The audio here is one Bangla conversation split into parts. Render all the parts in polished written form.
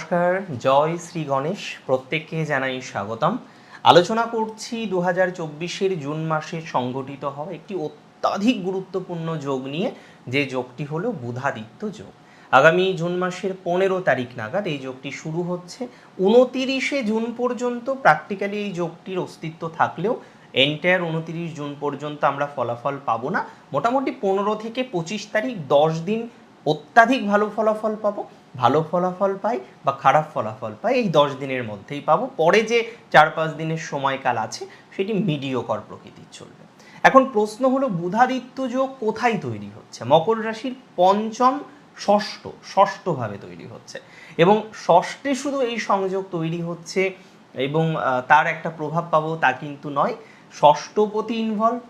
নমস্কার, জয় শ্রী গণেশ। প্রত্যেককে জানাই স্বাগতম। আলোচনা করছি 2024-এর জুন মাসে সংগঠিত হওয়া একটি অত্যাধিক গুরুত্বপূর্ণ যোগ নিয়ে, যে যোগটি হলো বুধাদিত্য যোগ। আগামী জুন মাসের 15 তারিখ নাগাদ এই যোগটি শুরু হচ্ছে। 29শে জুন পর্যন্ত প্র্যাকটিক্যালি এই যোগটির অস্তিত্ব থাকলেও এন্টায়ার 29 জুন পর্যন্ত আমরা ফলাফল পাবো না। মোটামুটি 15 থেকে 25 তারিখ 10 দিন অত্যাধিক ভালো ফলাফল পাবো। ভালো ফলাফল পাই বা খারাপ ফলাফল পাই এই 10 দিনের মধ্যেই পাবো। পরে যে 4-5 দিনের সময়কাল আছে সেটি মিডিওকর প্রকৃতির চলবে। এখন প্রশ্ন হলো, বুধাদিত্য যোগ কোথায় তৈরি হচ্ছে? মকর রাশির পঞ্চম ষষ্ঠভাবে তৈরি হচ্ছে, এবং ষষ্ঠে শুধু এই সংযোগ তৈরি হচ্ছে এবং তার একটা প্রভাব পাবো তা কিন্তু নয়। ষষ্ঠপতি ইনভলভ,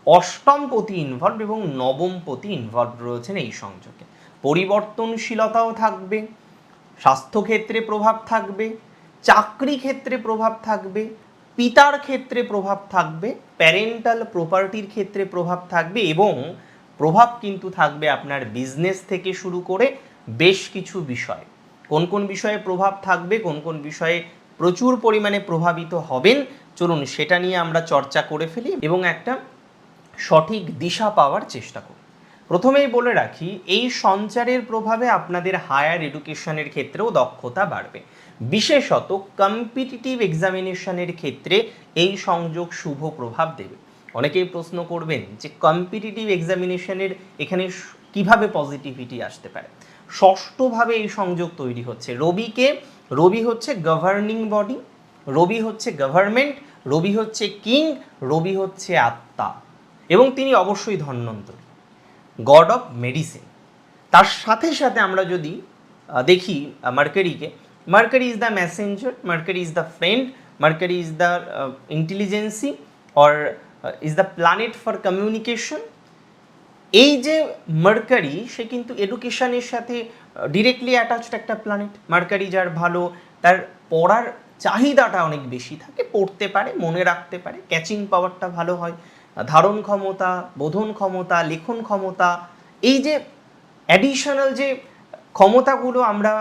অষ্টমপতি ইনভলভ এবং নবমপতি ইনভলভ রয়েছেন এই সংযোগে। পরিবর্তনশীলতাও থাকবে, স্বাস্থ্যক্ষেত্রে প্রভাব থাকবে, চাকরি ক্ষেত্রে প্রভাব থাকবে, পিতার ক্ষেত্রে প্রভাব থাকবে, প্যারেন্টাল প্রপার্টির ক্ষেত্রে প্রভাব থাকবে, এবং প্রভাব কিন্তু থাকবে আপনার বিজনেস থেকে শুরু করে বেশ কিছু বিষয়। কোন কোন বিষয়ে প্রভাব থাকবে, কোন কোন বিষয়ে প্রচুর পরিমাণে প্রভাবিত হবেন, চলুন সেটা নিয়ে আমরা চর্চা করে ফেলি এবং একটা সঠিক দিশা পাওয়ার চেষ্টা করি। প্রথমেই বলে রাখি, এই সঞ্চারের প্রভাবে আপনাদের হায়ার এডুকেশনের ক্ষেত্রেও দক্ষতা বাড়বে। বিশেষত কম্পিটিটিভ এক্সামিনেশনের ক্ষেত্রে এই সংযোগ শুভ প্রভাব দেবে। অনেকেই প্রশ্ন করবেন যে কম্পিটিটিভ এক্সামিনেশনের এখানে কিভাবে পজিটিভিটি আসতে পারে। ষষ্ঠভাবে এই সংযোগ তৈরি হচ্ছে। রবি হচ্ছে গভর্নিং বডি, রবি হচ্ছে গভর্নমেন্ট, রবি হচ্ছে কিং, রবি হচ্ছে আত্মা, এবং তিনি অবশ্যই ধন্বন্তরী, গড অফ মেডিসিন। তার সাথে সাথে আমরা যদি দেখি মার্কারিকে, Mercury is the messenger, Mercury is the friend, Mercury is the intelligence or is the planet for communication. এই যে মার্কারি, সে কিন্তু এডুকেশনের সাথে ডিরেক্টলি অ্যাটাচড একটা প্ল্যানেট। মার্কারি যার ভালো, তার পড়ার চাহিদাটা অনেক বেশি থাকে, পড়তে পারে, মনে রাখতে পারে, ক্যাচিং পাওয়ারটা ভালো হয়, ধারণ ক্ষমতা, বোধন ক্ষমতা, লেখন ক্ষমতা, এই যে অ্যাডিশনাল যে ক্ষমতাগুলো আমরা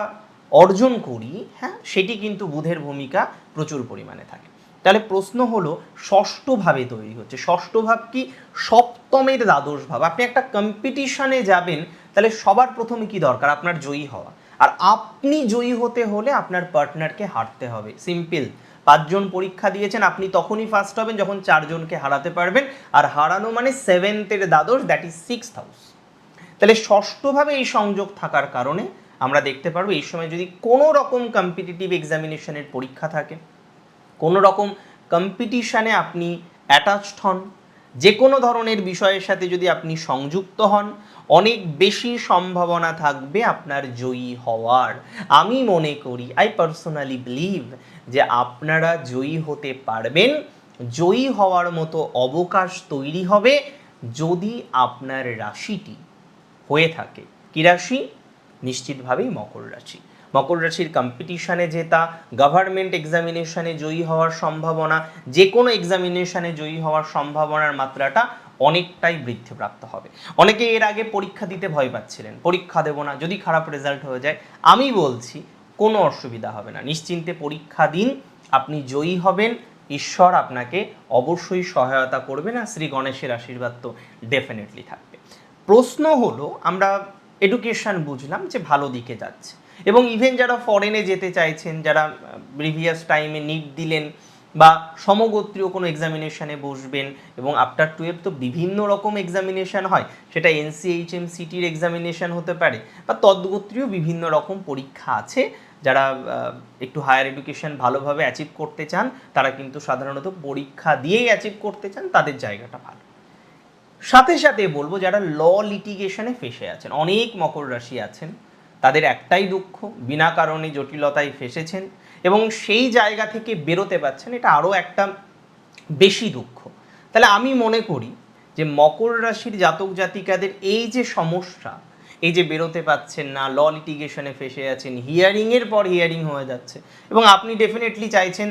অর্জন করি, হ্যাঁ, সেটি কিন্তু বুধের ভূমিকা প্রচুর পরিমাণে থাকে। তাহলে প্রশ্ন হলো, ষষ্ঠভাবে তৈরি হচ্ছে। ষষ্ঠ ভাব কি? সপ্তমের দ্বাদশ ভাব। আপনি একটা কম্পিটিশনে যাবেন, তাহলে সবার প্রথমে কি দরকার? আপনার জয়ী হওয়া। আর আপনি জয়ী হতে হলে আপনার পার্টনারকে হারতে হবে। সিম্পল। 5 জন পরীক্ষা দিয়েছেন, আপনি তখনই ফার্স্ট হবেন যখন 4 জনকে হারাতে পারবেন। আর হারানো মানে 7th-এর দ্বাদশ, দ্যাট ইজ 6th হাউস। তাহলে ষষ্ঠভাবে এই সংযোগ থাকার কারণে আমরা দেখতে পারবো এই সময় যদি কোনো রকম কম্পিটিটিভ এক্সামিনেশনের পরীক্ষা থাকে, কোনো রকম কম্পিটিশানে আপনি অ্যাটাচড হন, যে কোনো ধরনের বিষয়ের সাথে যদি আপনি সংযুক্ত হন, অনেক বেশি সম্ভাবনা থাকবে আপনার জয়ী হওয়ার। আমি মনে করি, আই পার্সোনালি বিলিভ, যে আপনারা জয়ী হতে পারবেন। জয়ী হওয়ার মতো অবকাশ তৈরি হবে যদি আপনার রাশিটি হয়ে থাকে কি রাশি? নিশ্চিতভাবেই মকর রাশি। মকর রাশির কম্পিটিশানে জেতা, গভর্নমেন্ট এক্সামিনেশানে জয়ী হওয়ার সম্ভাবনা, যে কোনো এক্সামিনেশানে জয়ী হওয়ার সম্ভাবনার মাত্রাটা অনেকটাই বৃদ্ধিপ্রাপ্ত হবে। অনেকে এর আগে পরীক্ষা দিতে ভয় পাচ্ছিলেন, পরীক্ষা দেবো না, যদি খারাপ রেজাল্ট হয়ে যায়। আমি বলছি কোনো অসুবিধা হবে না, নিশ্চিন্তে পরীক্ষা দিন, আপনি জয়ী হবেন। ঈশ্বর আপনাকে অবশ্যই সহায়তা করবে, না শ্রী গণেশের আশীর্বাদ তো ডেফিনেটলি থাকবে। প্রশ্ন হলো, আমরা এডুকেশান বুঝলাম যে ভালো দিকে যাচ্ছে, এবং ইভেন যারা ফরেনে যেতে চাইছেন, যারা প্রিভিয়াস টাইমে নিট দিলেন বা সমগোত্রীয় কোনো এক্সামিনেশানে বসবেন, এবং আফটার 12 তো বিভিন্ন রকম এক্সামিনেশান হয়, সেটা NCHM-CTর এক্সামিনেশান হতে পারে বা তদ্গোত্রীয় বিভিন্ন রকম পরীক্ষা আছে। যারা একটু হায়ার এডুকেশান ভালোভাবে অ্যাচিভ করতে চান, তারা কিন্তু সাধারণত পরীক্ষা দিয়েই অ্যাচিভ করতে চান, তাদের জায়গাটা ভালো। সাথে সাথে বলবো, যারা ল লিটিগেশনে ফেসে আছেন, অনেক মকর রাশি আছেন, তাদের একটাই দুঃখ, বিনা কারণে জটিলতায় ফেসেছেন এবং সেই জায়গা থেকে বেরোতে পারছেন, এটা আরও একটা বেশি দুঃখ। তাহলে আমি মনে করি যে মকর রাশির জাতক জাতিকাদের এই যে সমস্যা, এই যে বেরোতে পাচ্ছেন না, ল লিটিগেশনে ফেসে আছেন, হিয়ারিংয়ের পর হিয়ারিং হয়ে যাচ্ছে, এবং আপনি ডেফিনেটলি চাইছেন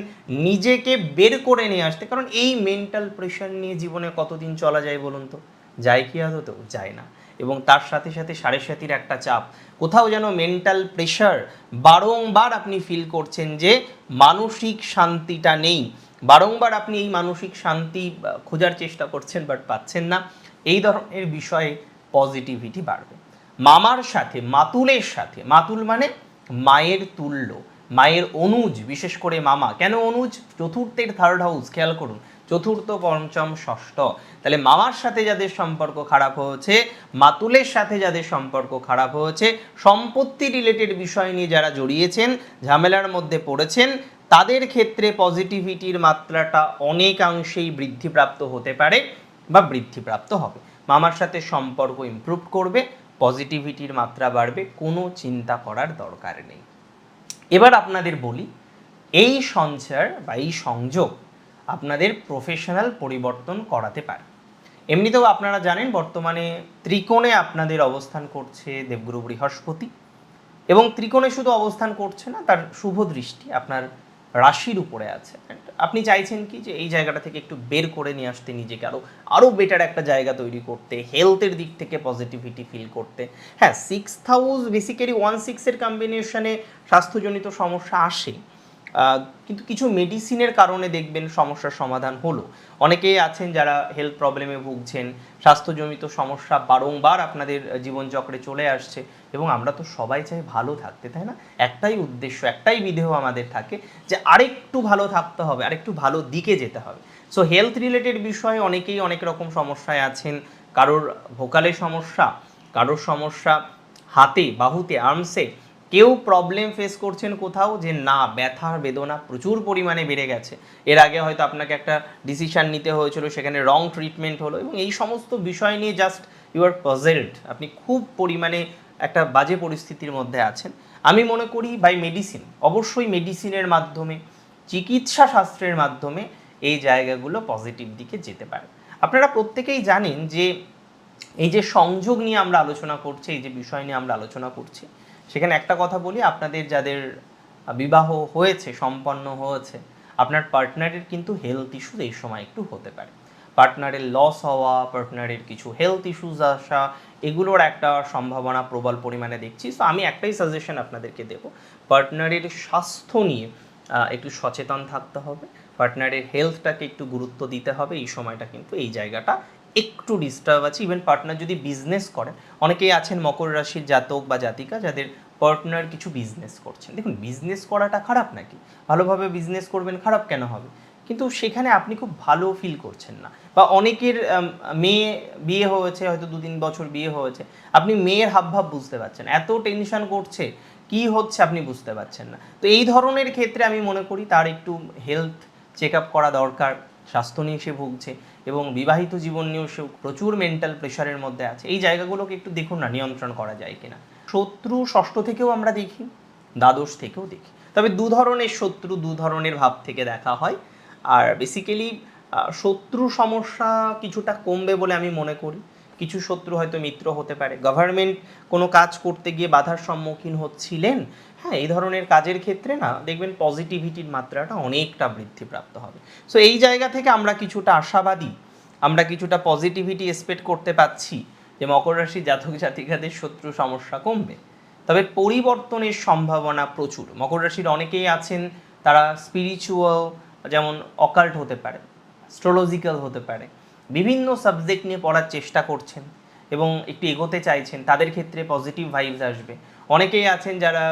নিজেকে বের করে নিয়ে আসতে, কারণ এই মেন্টাল প্রেশার নিয়ে জীবনে কতদিন চলা যায় বলুন তো? যায় কি আদতেও? যায় না। এবং তার সাথে সাথে সাড়ে সাতির একটা চাপ, কোথাও যেন মেন্টাল প্রেশার বারংবার আপনি ফিল করছেন যে মানসিক শান্তিটা নেই, বারংবার আপনি এই মানসিক শান্তি খোঁজার চেষ্টা করছেন বাট পাচ্ছেন না, এই ধরনের বিষয়ে পজিটিভিটি বাড়বে। মামার সাথে, মাতুলের সাথে, মাতুল মানে মায়ের তুল্য, মায়ের অনুজ, বিশেষ করে মামা। কেন অনুজ? চতুর্থের থার্ড হাউস, খেয়াল করুন, চতুর্থ পঞ্চম ষষ্ঠ। তাহলে মামার সাথে যাদের সম্পর্ক খারাপ হয়েছে, মাতুলের সাথে যাদের সম্পর্ক খারাপ হয়েছে, সম্পত্তি রিলেটেড বিষয় নিয়ে যারা জড়িয়েছেন, ঝামেলার মধ্যে পড়েছেন, তাদের ক্ষেত্রে পজিটিভিটির মাত্রাটা অনেকাংশেই বৃদ্ধিপ্রাপ্ত হতে পারে বা বৃদ্ধিপ্রাপ্ত হবে। মামার সাথে সম্পর্ক ইমপ্রুভ করবে, পজিটিভিটির মাত্রা বাড়বে, কোনো চিন্তা করার দরকার নেই। এবার আপনাদের বলি, এই সঞ্চার বা এই সংযোগ আপনাদের প্রফেশনাল পরিবর্তন করাতে পারে। এমনিতেও আপনারা জানেন বর্তমানে ত্রিকোণে আপনাদের অবস্থান করছে দেবগুরু বৃহস্পতি, এবং ত্রিকোণে শুধু অবস্থান করছে না, তার শুভ দৃষ্টি আপনার রাশির উপরে আছে। আপনি চাইছেন কি যে এই জায়গাটা থেকে একটু বের করে নিয়ে আসতে, নিজেকে আরও বেটার একটা জায়গা তৈরি করতে, হেলথের দিক থেকে পজিটিভিটি ফিল করতে। হ্যাঁ, 6th হাউস বেসিক্যালি 1-6-এর কম্বিনেশনে স্বাস্থ্যজনিত সমস্যা আসে, কিন্তু কিছু মেডিসিনের কারণে দেখবেন সমস্যার সমাধান হলো। অনেকেই আছেন যারা হেলথ প্রবলেমে ভুগছেন, স্বাস্থ্যজনিত সমস্যা বারংবার আপনাদের জীবনচক্রে চলে আসছে, এবং আমরা তো সবাই চাই ভালো থাকতে, তাই না? একটাই উদ্দেশ্য, একটাই বিধেয় আমাদের থাকে যে আরেকটু ভালো থাকতে হবে, আরেকটু ভালো দিকে যেতে হবে। সো হেলথ রিলেটেড বিষয়ে অনেকেই অনেক রকম সমস্যায় আছেন। কারোর ভোকালের সমস্যা, কারোর সমস্যা হাতে, বাহুতে, আর্মসে, কেউ প্রবলেম ফেস করছেন কোথাও যে না ব্যথা বেদনা প্রচুর পরিমাণে বেড়ে গেছে, এর আগে হয়তো আপনাকে একটা ডিসিশন নিতে হয়েছিল, সেখানে রং ট্রিটমেন্ট হলো, এবং এই সমস্ত বিষয় নিয়ে জাস্ট ইউ আর পাজেলড, আপনি খুব পরিমাণে একটা বাজে পরিস্থিতির মধ্যে আছেন। আমি মনে করি বাই মেডিসিন, অবশ্যই মেডিসিনের মাধ্যমে, চিকিৎসা শাস্ত্রের মাধ্যমে এই জায়গাগুলো পজিটিভ দিকে যেতে পারে। আপনারা প্রত্যেকেই জানেন যে এই যে সংযোগ নিয়ে আমরা আলোচনা করছি, এই যে বিষয় নিয়ে আমরা আলোচনা করছি, সেখানে একটা কথা বলি, আপনাদের যাদের বিবাহ হয়েছে, সম্পন্ন হয়েছে, আপনার পার্টনারের কিন্তু হেলথ ইস্যুস এই সময় একটু হতে পারে। পার্টনারের লস হওয়া, পার্টনারের কিছু হেলথ ইস্যুস আসা, এগুলোর একটা সম্ভাবনা প্রবল পরিমাণে দেখছি। সো আমি একটাই সাজেশন আপনাদেরকে দেব, পার্টনারের স্বাস্থ্য নিয়ে একটু সচেতন থাকতে হবে, পার্টনারের হেলথটাকে একটু গুরুত্ব দিতে হবে। এই সময়টা কিন্তু এই জায়গাটা একটু ডিস্টার্ব আছে। ইভেন পার্টনার যদি বিজনেস করেন, অনেকেই আছেন মকর রাশির জাতক বা জাতিকা যাদের পার্টনার কিছু বিজনেস করছেন। দেখুন, বিজনেস করাটা খারাপ নাকি? ভালোভাবে বিজনেস করবেন, খারাপ কেন হবে? কিন্তু সেখানে আপনি খুব ভালো ফিল করছেন না, বা অনেকের মেয়ে বিয়ে হয়েছে, হয়তো 2-3 বছর বিয়ে হয়েছে, আপনি মেয়ের হাবভাব বুঝতে পারছেন, এত টেনশন করছে, কি হচ্ছে আপনি বুঝতে পারছেন না। তো এই ধরনের ক্ষেত্রে আমি মনে করি তার একটু হেলথ চেক আপ করা দরকার। স্বাস্থ্য নিয়ে সে ভুগছে, এবং বিবাহিত জীবন নিয়েও সে প্রচুর মেন্টাল প্রেশারের মধ্যে আছে। এই জায়গাগুলোকে একটু দেখুন না, নিয়ন্ত্রণ করা যায় কিনা। শত্রু ষষ্ঠ থেকেও আমরা দেখি, দ্বাদশ থেকেও দেখি, তবে দু ধরনের শত্রু দু ধরনের ভাব থেকে দেখা হয়। আর বেসিক্যালি শত্রু সমস্যা কিছুটা কমবে বলে আমি মনে করি। কিছু শত্রু হয়তো মিত্র হতে পারে। গভর্নমেন্ট কোনো কাজ করতে গিয়ে বাধার সম্মুখীন হচ্ছিলেন, হ্যাঁ, এই ধরনের কাজের ক্ষেত্রে না দেখবেন পজিটিভিটির মাত্রাটা অনেকটা বৃদ্ধিপ্রাপ্ত হবে। সো এই জায়গা থেকে আমরা কিছুটা আশাবাদী, আমরা কিছুটা পজিটিভিটি এক্সপেক্ট করতে পাচ্ছি যে মকর রাশি জাতক জাতিকাদের শত্রু সমস্যা কমবে। তবে পরিবর্তনের সম্ভাবনা প্রচুর। মকর রাশির অনেকেই আছেন তারা স্পিরিচুয়াল, যেমন অকাল্ট হতে পারে, অ্যাস্ট্রোলজিক্যাল হতে পারে, বিভিন্ন সাবজেক্ট নিয়ে পড়ার চেষ্টা করছেন এবং একটু এগোতে চাইছেন, তাদের ক্ষেত্রে পজিটিভ ভাইবস আসবে। অনেকেই আছেন যারা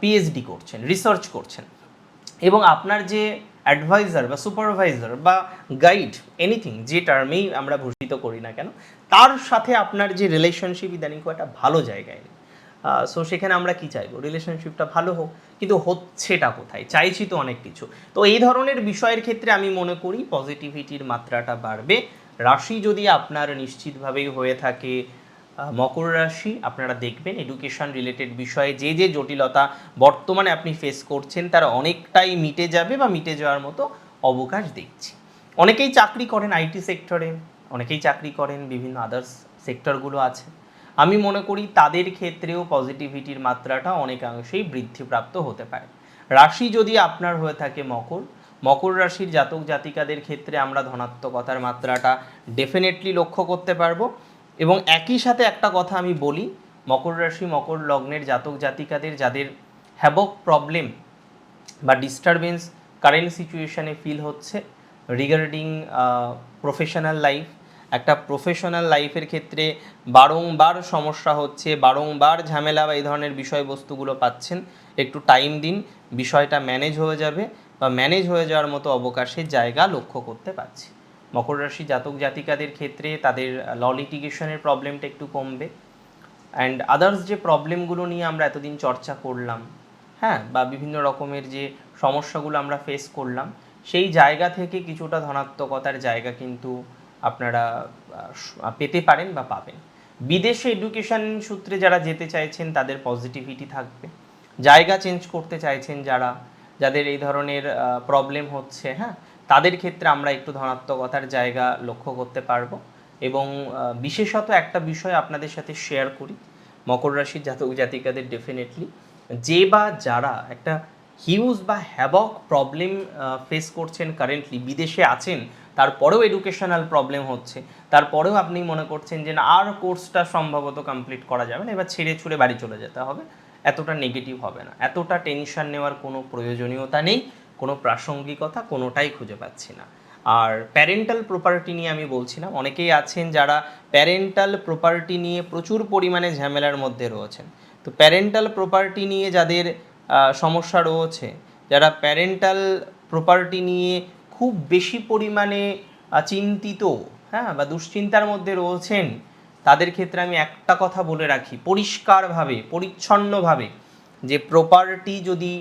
পিএইচডি করছেন, রিসার্চ করছেন, এবং আপনার যে অ্যাডভাইজার বা সুপারভাইজার বা গাইড, এনিথিং যে টার্মেই আমরা ভূষিত করি না কেন, তার সাথে আপনার যে রিলেশনশিপ ইদানিং একটা ভালো জায়গায় নেই। সো সেখানে আমরা কি চাইবো? রিলেশনশিপটা ভালো হোক, কিন্তু হচ্ছেটা কোথায়? চাইছি তো অনেক কিছু। তো এই ধরনের বিষয়ের ক্ষেত্রে আমি মনে করি পজিটিভিটির মাত্রাটা বাড়বে। রাশি যদি আপনার নিশ্চিতভাবেই হয়ে থাকে মকর রাশি, আপনারা দেখবেন এডুকেশন রিলেটেড বিষয়ে যে যে জটিলতা বর্তমানে আপনি ফেস করছেন তার অনেকটাই মিটে যাবে বা মিটে যাওয়ার মতো অবকাশ দেখছি। অনেকেই চাকরি করেন আইটি সেক্টরে, অনেকেই চাকরি করেন বিভিন্ন আদার্স সেক্টরগুলো আছে, আমি মনে করি তাদের ক্ষেত্রেও পজিটিভিটির মাত্রাটা অনেকাংশেই বৃদ্ধিপ্রাপ্ত হতে পারে। রাশি যদি আপনার হয়ে থাকে মকর, মকর রাশির জাতক জাতিকাদের ক্ষেত্রে আমরা ধনাত্মকতার মাত্রাটা ডেফিনেটলি লক্ষ্য করতে পারবো। এবং একই সাথে একটা কথা আমি বলি, মকর রাশি মকর লগ্নের জাতক জাতিকাদের যাদের হ্যাবক প্রবলেম বা ডিস্টারবেন্স কারেন্ট সিচুয়েশানে ফিল হচ্ছে রিগার্ডিং প্রফেশনাল লাইফ, একটা প্রফেশনাল লাইফের ক্ষেত্রে বারংবার সমস্যা হচ্ছে, বারংবার ঝামেলা বা এই ধরনের বিষয়বস্তুগুলো পাচ্ছেন, একটু টাইম দিন, বিষয়টা ম্যানেজ হয়ে যাবে বা ম্যানেজ হয়ে যাওয়ার মতো অবকাশের জায়গা লক্ষ্য করতে পারছি। মকর রাশি জাতক জাতিকাদের ক্ষেত্রে তাদের ল লিটিগেশনের প্রবলেমটা একটু কমবে, অ্যান্ড আদার্স যে প্রবলেমগুলো নিয়ে আমরা এতদিন চর্চা করলাম, হ্যাঁ, বা বিভিন্ন রকমের যে সমস্যাগুলো আমরা ফেস করলাম, সেই জায়গা থেকে কিছুটা ধনাত্মকতার জায়গা কিন্তু আপনারা পেতে পারেন বা পাবেন। বিদেশে এডুকেশন সূত্রে যারা যেতে চাইছেন তাদের পজিটিভিটি থাকবে, জায়গা চেঞ্জ করতে চাইছেন যাদের এই ধরনের প্রবলেম হচ্ছে, হ্যাঁ, তাদের ক্ষেত্রে আমরা একটু ধনাত্মকতার জায়গা লক্ষ্য করতে পারবো। এবং বিশেষত একটা বিষয় আপনাদের সাথে শেয়ার করি, মকর রাশির জাতক জাতিকাদের ডেফিনেটলি যে বা যারা একটা হিউজ বা হ্যাবক প্রবলেম ফেস করছেন কারেন্টলি, বিদেশে আছেন তারপরেও এডুকেশনাল প্রবলেম হচ্ছে, তারপরেও আপনি মনে করছেন যে না আর কোর্সটা সম্ভবত কমপ্লিট করা যাবে না, এবার ছেড়ে ছুড়ে বাড়ি চলে যেতে হবে, এতটা নেগেটিভ হবে না, এতটা টেনশন নেওয়ার কোনো প্রয়োজনীয়তা নেই, কোনো প্রাসঙ্গিকতা কোনোটাই খুঁজে পাচ্ছি না। আর প্যারেন্টাল প্রপার্টি নিয়ে আমি বলছিলাম, অনেকেই আছেন যারা প্যারেন্টাল প্রপার্টি নিয়ে প্রচুর পরিমাণে ঝামেলার মধ্যে রয়েছেন। তো প্যারেন্টাল প্রপার্টি নিয়ে যাদের সমস্যা রয়েছে, যারা প্যারেন্টাল প্রপার্টি নিয়ে খুব বেশি পরিমাণে চিন্তিত, হ্যাঁ, বা দুশ্চিন্তার মধ্যে রয়েছেন, তাদের ক্ষেত্রে আমি একটা কথা বলে রাখি পরিষ্কারভাবে পরিচ্ছন্নভাবে, যে প্রপার্টি যদি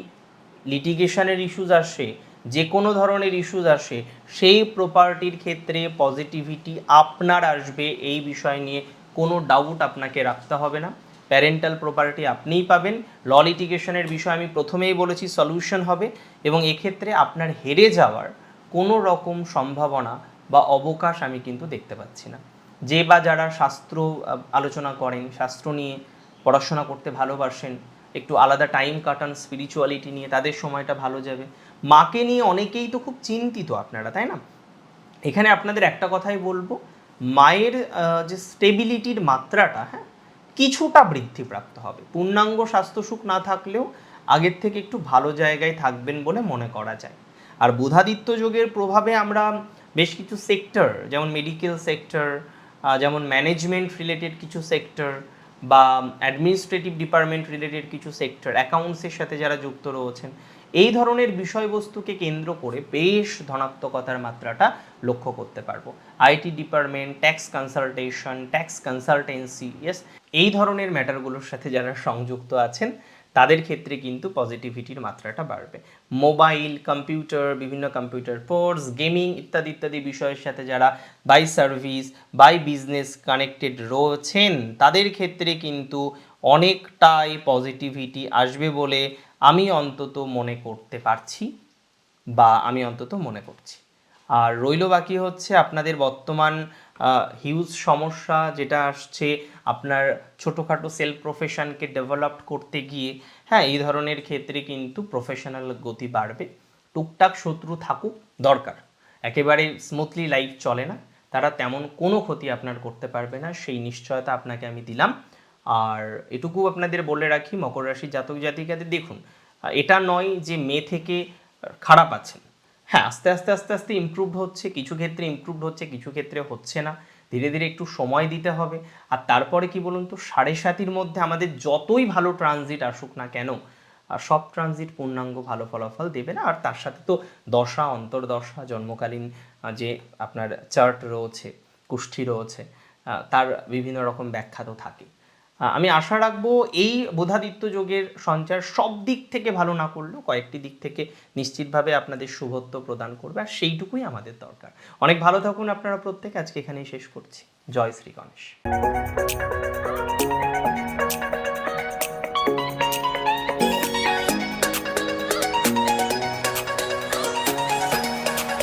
লিটিগেশনের ইস্যুজ আসে, যে কোনো ধরনের ইস্যুজ আসে, সেই প্রপার্টির ক্ষেত্রে পজিটিভিটি আপনার আসবে, এই বিষয় নিয়ে কোনো ডাউট আপনাকে রাখতে হবে না। প্যারেন্টাল প্রপার্টি আপনিই পাবেন। ল লিটিগেশনের বিষয় আমি প্রথমেই বলেছি সলিউশন হবে, এবং এক্ষেত্রে আপনার হেরে যাওয়ার কোনো রকম সম্ভাবনা বা অবকাশ আমি কিন্তু দেখতে পাচ্ছি না। যে বা যারা শাস্ত্র আলোচনা করেন, শাস্ত্র নিয়ে পড়াশোনা করতে ভালোবাসেন, একটু আলাদা টাইম কাটান স্পিরিচুয়ালিটি নিয়ে, তাদের সময়টা ভালো যাবে। মাকে নিয়ে অনেকেই তো খুব চিন্তিত আপনারা, তাই না? এখানে আপনাদের একটা কথাই বলবো, মায়ের যে স্টেবিলিটির মাত্রাটা, হ্যাঁ, কিছুটা বৃদ্ধিপ্রাপ্ত হবে। পূর্ণাঙ্গ স্বাস্থ্য সুখ না থাকলেও আগের থেকে একটু ভালো জায়গায় থাকবেন বলে মনে করা যায়। আর বুধাদিত্য যোগের প্রভাবে আমরা বেশ কিছু সেক্টর, যেমন মেডিকেল সেক্টর, যেমন ম্যানেজমেন্ট রিলেটেড কিছু সেক্টর, বা অ্যাডমিনিস্ট্রেটিভ ডিপার্টমেন্ট রিলেটেড কিছু সেক্টর, অ্যাকাউন্টসের সাথে যারা যুক্ত রয়েছেন, এই ধরনের বিষয়বস্তুকে কেন্দ্র করে বেশ ধনাত্মকতার মাত্রাটা লক্ষ্য করতে পারবো। IT department, tax consultation, tax consultancy, yes, এই ধরনের ম্যাটারগুলোর সাথে যারা সংযুক্ত আছেন তাদের ক্ষেত্রে কিন্তু পজিটিভিটির মাত্রাটা বাড়বে। মোবাইল, কম্পিউটার, বিভিন্ন কম্পিউটার কোর্স, গেমিং ইত্যাদি ইত্যাদি বিষয়ের সাথে যারা by service by business connected রয়েছেন, তাদের ক্ষেত্রে কিন্তু অনেকটাই পজিটিভিটি আসবে বলে আমি অন্তত মনে করতে পারছি, বা আমি অন্তত মনে করছি। আর রইল বাকি হচ্ছে আপনাদের বর্তমান হিউজ সমস্যা যেটা আসছে আপনার ছোটোখাটো সেলফ প্রফেশনকে ডেভেলপ করতে গিয়ে, হ্যাঁ, এই ধরনের ক্ষেত্রে কিন্তু প্রফেশনাল গতি বাড়বে। টুকটাক শত্রু থাকুক, দরকার, একেবারে স্মুথলি লাইফ চলে না, তারা তেমন কোনো ক্ষতি আপনার করতে পারবে না, সেই নিশ্চয়তা আপনাকে আমি দিলাম। আর এটুকু আপনাদের বলে রাখি, মকর রাশির জাতক জাতিকাদের দেখুন, এটা নয় যে মে থেকে খারাপ আছেন, হ্যাঁ, আস্তে আস্তে আস্তে আস্তে ইমপ্রুভড হচ্ছে, কিছু ক্ষেত্রে ইমপ্রুভড হচ্ছে, কিছু ক্ষেত্রে হচ্ছে না, ধীরে ধীরে একটু সময় দিতে হবে। আর তারপরে কি বলুন তো, 7.5-র মধ্যে আমাদের যতই ভালো ট্রানজিট আসুক না কেন, আর সব ট্রানজিট পূর্ণাঙ্গ ভালো ফলাফল দেবে না। আর তার সাথে তো দশা, অন্তর্দশা, জন্মকালীন যে আপনার চার্ট রয়েছে, কুষ্ঠি রয়েছে, তার বিভিন্ন রকম ব্যাখ্যা তো থাকে। আমি আশা রাখবো এই বুধাদিত্য যোগের সঞ্চার সব দিক থেকে ভালো না করলেও কয়েকটি দিক থেকে নিশ্চিতভাবে আপনাদের শুভত্ব প্রদান করবে, আর সেইটুকুই আমাদের দরকার। অনেক ভালো থাকুন আপনারা প্রত্যেকে। আজকে এখানেই শেষ করছি। জয় শ্রী গণেশ।